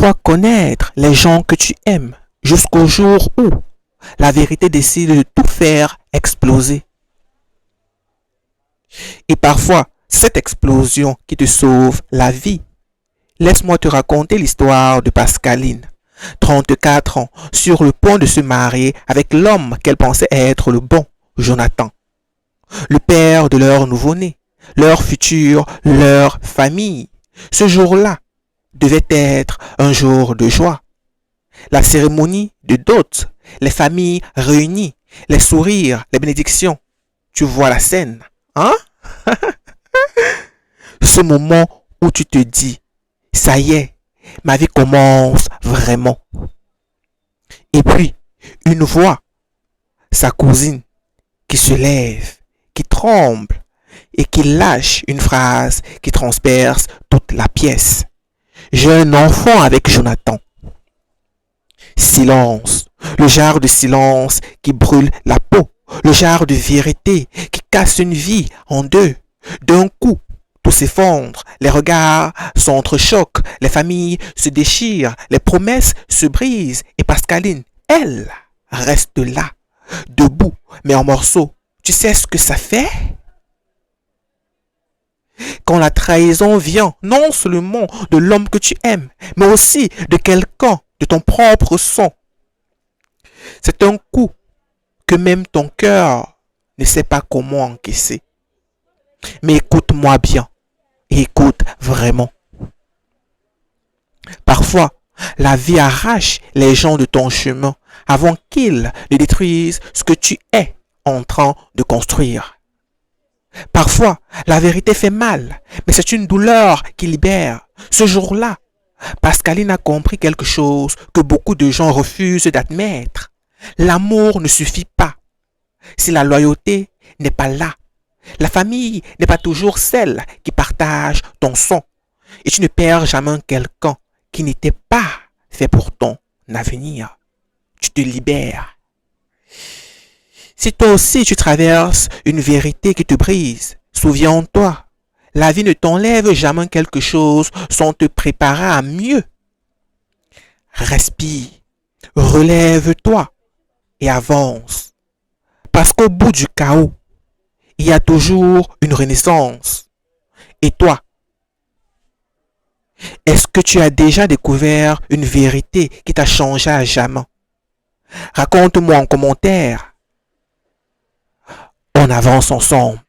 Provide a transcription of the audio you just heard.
crois connaître les gens que tu aimes jusqu'au jour où la vérité décide de tout faire exploser. Et parfois, cette explosion qui te sauve la vie. Laisse-moi te raconter l'histoire de Pascaline, 34 ans, sur le point de se marier avec l'homme qu'elle pensait être le bon, Jonathan, le père de leur nouveau-né, leur futur, leur famille. Ce jour-là devait être un jour de joie. La cérémonie de dot, les familles réunies, les sourires, les bénédictions. Tu vois la scène, hein? Ce moment où tu te dis, ça y est, ma vie commence vraiment. Et puis, une voix, sa cousine, qui se lève, qui tremble et qui lâche une phrase qui transperce toute la pièce. J'ai un enfant avec Jonathan. Silence, le genre de silence qui brûle la peau, le genre de vérité qui casse une vie en deux. D'un coup, tout s'effondre, les regards s'entrechoquent, les familles se déchirent, les promesses se brisent et Pascaline, elle, reste là, debout, mais en morceaux. Tu sais ce que ça fait? Quand la trahison vient non seulement de l'homme que tu aimes, mais aussi de quelqu'un de ton propre sang. C'est un coup que même ton cœur ne sait pas comment encaisser. Mais écoute-moi bien, écoute vraiment. Parfois, la vie arrache les gens de ton chemin avant qu'ils ne détruisent ce que tu es en train de construire. Parfois, la vérité fait mal, mais c'est une douleur qui libère. Ce jour-là, Pascaline a compris quelque chose que beaucoup de gens refusent d'admettre. L'amour ne suffit pas. Si la loyauté n'est pas là, la famille n'est pas toujours celle qui partage ton sang. Et tu ne perds jamais quelqu'un qui n'était pas fait pour ton avenir. Tu te libères. Si toi aussi tu traverses une vérité qui te brise, souviens-toi, la vie ne t'enlève jamais quelque chose sans te préparer à mieux. Respire, relève-toi et avance. Parce qu'au bout du chaos, il y a toujours une renaissance. Et toi, est-ce que tu as déjà découvert une vérité qui t'a changé à jamais? Raconte-moi en commentaire. On avance ensemble.